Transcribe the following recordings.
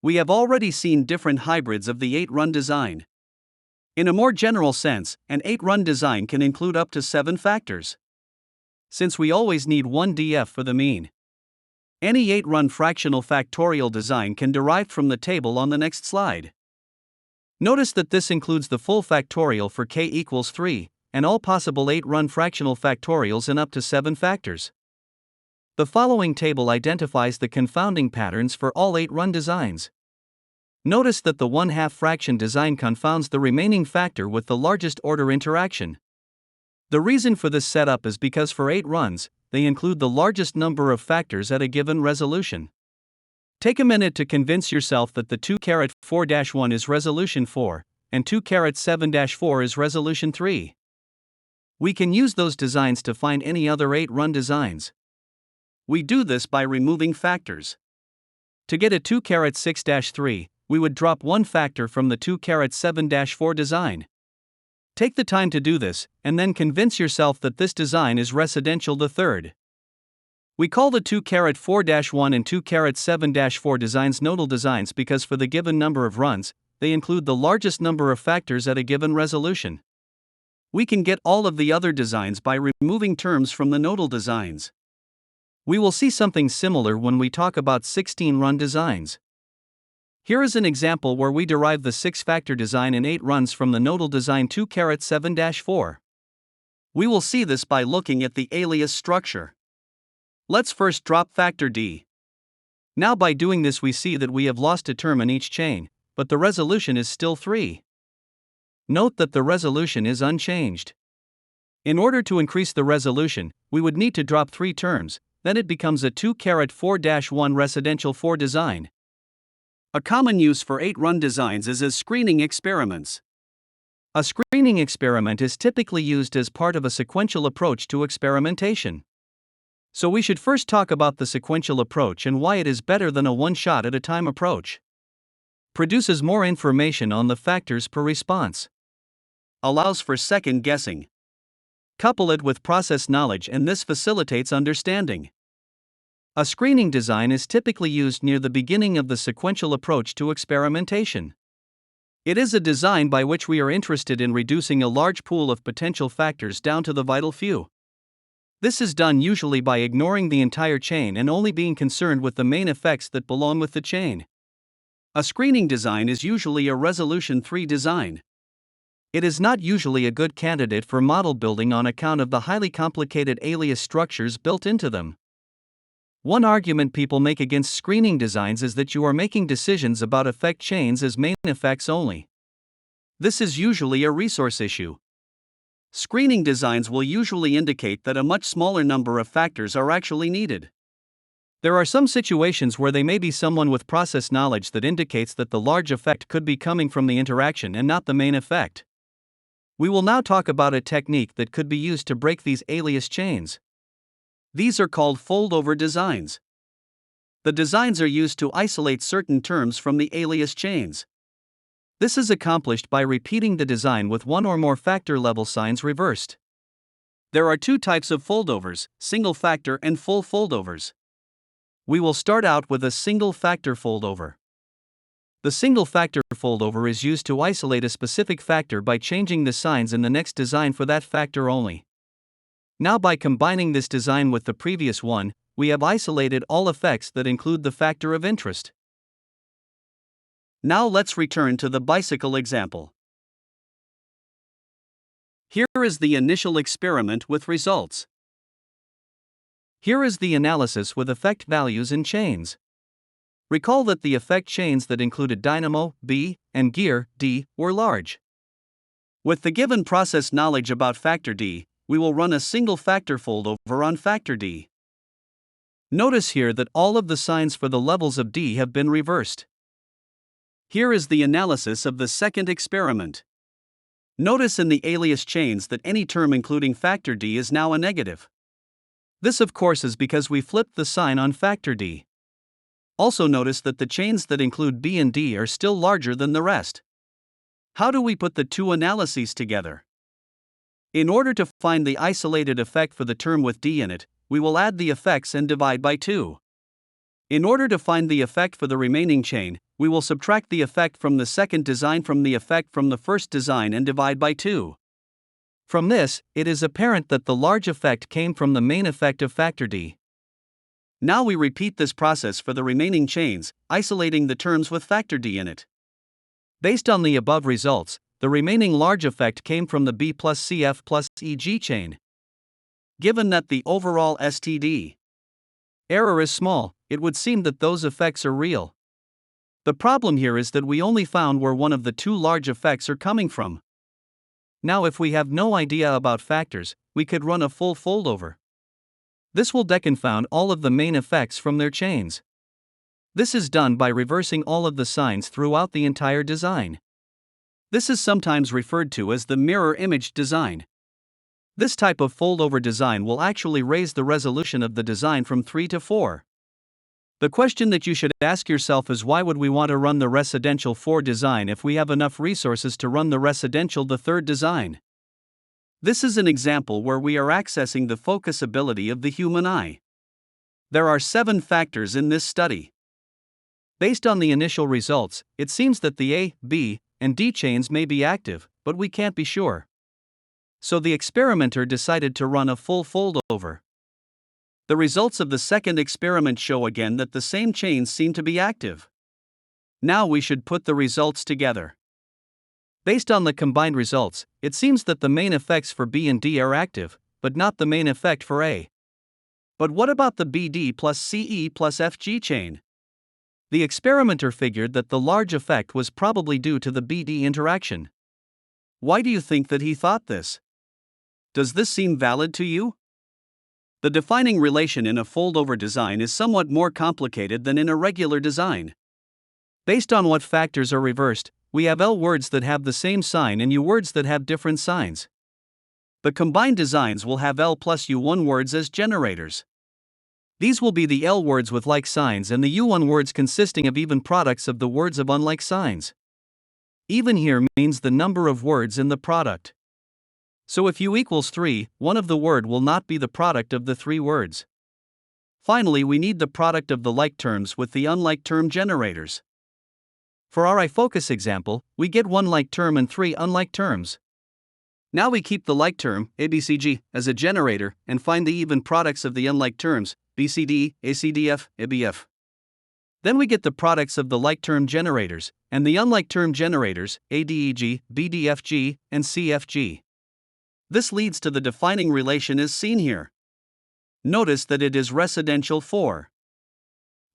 We have already seen different hybrids of the 8-run design. In a more general sense, an 8-run design can include up to 7 factors. Since we always need one df for the mean, any 8-run fractional factorial design can derive from the table on the next slide. Notice that this includes the full factorial for k equals 3, and all possible 8-run fractional factorials in up to 7 factors. The following table identifies the confounding patterns for all 8-run designs. Notice that the 1/2 fraction design confounds the remaining factor with the largest order interaction. The reason for this setup is because for 8 runs, they include the largest number of factors at a given resolution. Take a minute to convince yourself that the 2-4-1 is resolution 4, and 2-7-4 is resolution 3. We can use those designs to find any other 8-run designs. We do this by removing factors. To get a 2-6-3, we would drop one factor from the 2-7-4 design. Take the time to do this, and then convince yourself that this design is residential the third. We call the 2-4-1 and 2-7-4 designs nodal designs because for the given number of runs, they include the largest number of factors at a given resolution. We can get all of the other designs by removing terms from the nodal designs. We will see something similar when we talk about 16-run designs. Here is an example where we derive the 6-factor design in 8 runs from the nodal design 2-7-4. We will see this by looking at the alias structure. Let's first drop factor d. Now by doing this we see that we have lost a term in each chain, but the resolution is still 3. Note that the resolution is unchanged. In order to increase the resolution, we would need to drop 3 terms, then it becomes a 2-4-1 residential 4 design. A common use for 8-run designs is as screening experiments. A screening experiment is typically used as part of a sequential approach to experimentation. So we should first talk about the sequential approach and why it is better than a one-shot-at-a-time approach. Produces more information on the factors per response. Allows for second guessing. Couple it with process knowledge and this facilitates understanding. A screening design is typically used near the beginning of the sequential approach to experimentation. It is a design by which we are interested in reducing a large pool of potential factors down to the vital few. This is done usually by ignoring the entire chain and only being concerned with the main effects that belong with the chain. A screening design is usually a resolution 3 design. It is not usually a good candidate for model building on account of the highly complicated alias structures built into them. One argument people make against screening designs is that you are making decisions about effect chains as main effects only. This is usually a resource issue. Screening designs will usually indicate that a much smaller number of factors are actually needed. There are some situations where they may be someone with process knowledge that indicates that the large effect could be coming from the interaction and not the main effect. We will now talk about a technique that could be used to break these alias chains. These are called fold-over designs. The designs are used to isolate certain terms from the alias chains. This is accomplished by repeating the design with one or more factor level signs reversed. There are 2 types of foldovers, single factor and full foldovers. We will start out with a single factor foldover. The single factor foldover is used to isolate a specific factor by changing the signs in the next design for that factor only. Now by combining this design with the previous one, we have isolated all effects that include the factor of interest. Now let's return to the bicycle example. Here is the initial experiment with results. Here is the analysis with effect values in chains. Recall that the effect chains that included dynamo, B, and gear, D, were large. With the given process knowledge about factor D, we will run a single factor foldover on factor D. Notice here that all of the signs for the levels of D have been reversed. Here is the analysis of the second experiment. Notice in the alias chains that any term including factor D is now a negative. This of course is because we flipped the sign on factor D. Also notice that the chains that include B and D are still larger than the rest. How do we put the 2 analyses together? In order to find the isolated effect for the term with D in it, we will add the effects and divide by 2. In order to find the effect for the remaining chain, we will subtract the effect from the second design from the effect from the first design and divide by 2. From this, it is apparent that the large effect came from the main effect of factor D. Now we repeat this process for the remaining chains, isolating the terms with factor D in it. Based on the above results, the remaining large effect came from the B plus CF plus EG chain. Given that the overall STD error is small, it would seem that those effects are real. The problem here is that we only found where one of the two large effects are coming from. Now if we have no idea about factors, we could run a full foldover. This will deconfound all of the main effects from their chains. This is done by reversing all of the signs throughout the entire design. This is sometimes referred to as the mirror image design. This type of foldover design will actually raise the resolution of the design from 3 to 4. The question that you should ask yourself is, why would we want to run the residential 4 design if we have enough resources to run the residential the 3rd design? This is an example where we are accessing the focus ability of the human eye. There are 7 factors in this study. Based on the initial results, it seems that the A, B, and D chains may be active, but we can't be sure. So the experimenter decided to run a full foldover. The results of the second experiment show again that the same chains seem to be active. Now we should put the results together. Based on the combined results, it seems that the main effects for B and D are active, but not the main effect for A. But what about the BD plus CE plus FG chain? The experimenter figured that the large effect was probably due to the BD interaction. Why do you think that he thought this? Does this seem valid to you? The defining relation in a foldover design is somewhat more complicated than in a regular design. Based on what factors are reversed, we have L words that have the same sign and U words that have different signs. The combined designs will have L plus U1 words as generators. These will be the L words with like signs and the U1 words consisting of even products of the words of unlike signs. Even here means the number of words in the product. So if U equals 3, one of the word will not be the product of the 3 words. Finally, we need the product of the like terms with the unlike term generators. For our iFocus example, we get 1 like term and 3 unlike terms. Now we keep the like term, ABCG, as a generator and find the even products of the unlike terms, BCD, ACDF, ABF. Then we get the products of the like term generators, and the unlike term generators, ADEG, BDFG, and CFG. This leads to the defining relation as seen here. Notice that it is residential 4.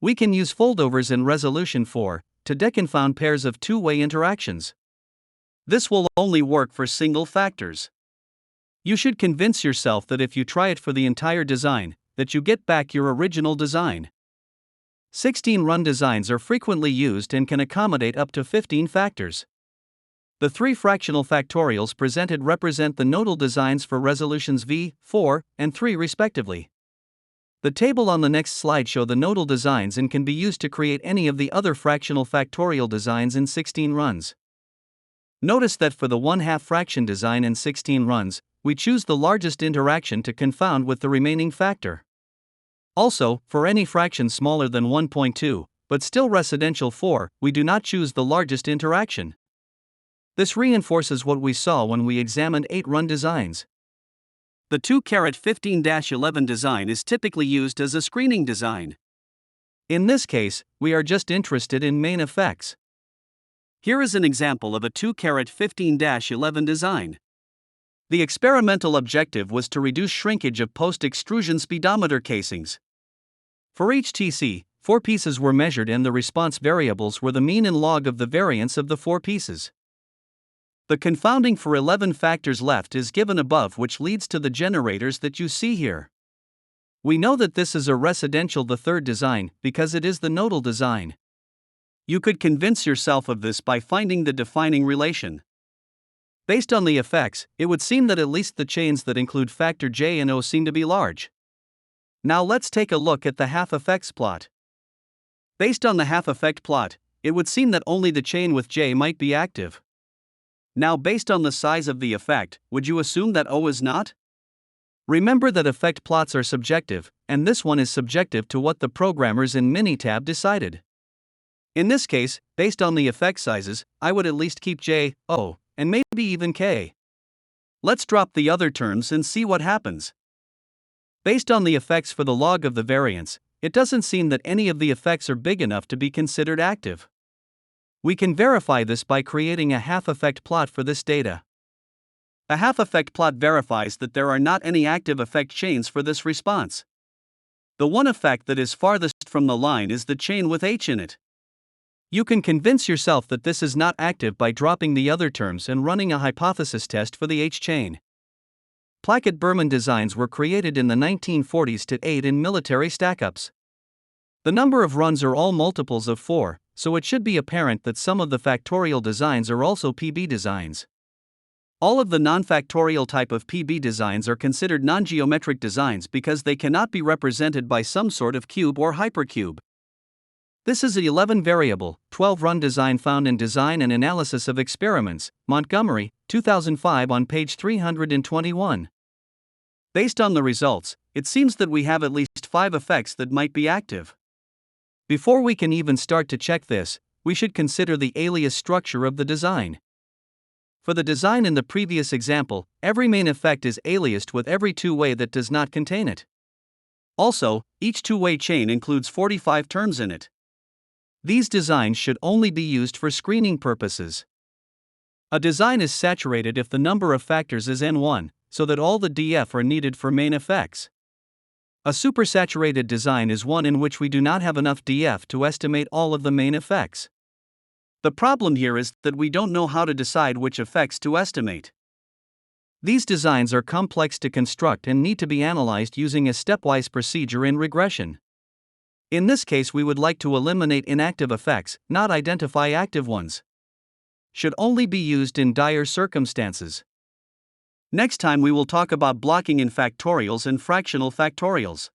We can use foldovers in resolution 4 to deconfound pairs of two-way interactions. This will only work for single factors. You should convince yourself that if you try it for the entire design, that you get back your original design. 16-run designs are frequently used and can accommodate up to 15 factors. The 3 fractional factorials presented represent the nodal designs for resolutions V, 4, and 3 respectively. The table on the next slide show the nodal designs and can be used to create any of the other fractional factorial designs in 16 runs. Notice that for the 1/2 fraction design in 16 runs, we choose the largest interaction to confound with the remaining factor. Also, for any fraction smaller than 1.2, but still residential 4, we do not choose the largest interaction. This reinforces what we saw when we examined 8-run designs. The 2-15-11 design is typically used as a screening design. In this case, we are just interested in main effects. Here is an example of a 2-15-11 design. The experimental objective was to reduce shrinkage of post-extrusion speedometer casings. For each TC, 4 pieces were measured and the response variables were the mean and log of the variance of the 4 pieces. The confounding for 11 factors left is given above, which leads to the generators that you see here. We know that this is a residential the 3rd design because it is the nodal design. You could convince yourself of this by finding the defining relation. Based on the effects, it would seem that at least the chains that include factor J and O seem to be large. Now let's take a look at the half effects plot. Based on the half effect plot, it would seem that only the chain with J might be active. Now, based on the size of the effect, would you assume that O is not? Remember that effect plots are subjective, and this one is subjective to what the programmers in Minitab decided. In this case, based on the effect sizes, I would at least keep J, O, and maybe even K. Let's drop the other terms and see what happens. Based on the effects for the log of the variance, it doesn't seem that any of the effects are big enough to be considered active. We can verify this by creating a half-effect plot for this data. A half-effect plot verifies that there are not any active effect chains for this response. The one effect that is farthest from the line is the chain with H in it. You can convince yourself that this is not active by dropping the other terms and running a hypothesis test for the H chain. Plackett-Berman designs were created in the 1940s to aid in military stackups. The number of runs are all multiples of 4, so it should be apparent that some of the factorial designs are also PB designs. All of the non-factorial type of PB designs are considered non-geometric designs because they cannot be represented by some sort of cube or hypercube. This is the 11-variable, 12-run design found in Design and Analysis of Experiments, Montgomery, 2005 on page 321. Based on the results, it seems that we have at least 5 effects that might be active. Before we can even start to check this, we should consider the alias structure of the design. For the design in the previous example, every main effect is aliased with every two-way that does not contain it. Also, each two-way chain includes 45 terms in it. These designs should only be used for screening purposes. A design is saturated if the number of factors is n1, so that all the df are needed for main effects. A supersaturated design is one in which we do not have enough df to estimate all of the main effects. The problem here is that we don't know how to decide which effects to estimate. These designs are complex to construct and need to be analyzed using a stepwise procedure in regression. In this case, we would like to eliminate inactive effects, not identify active ones. Should only be used in dire circumstances. Next time we will talk about blocking in factorials and fractional factorials.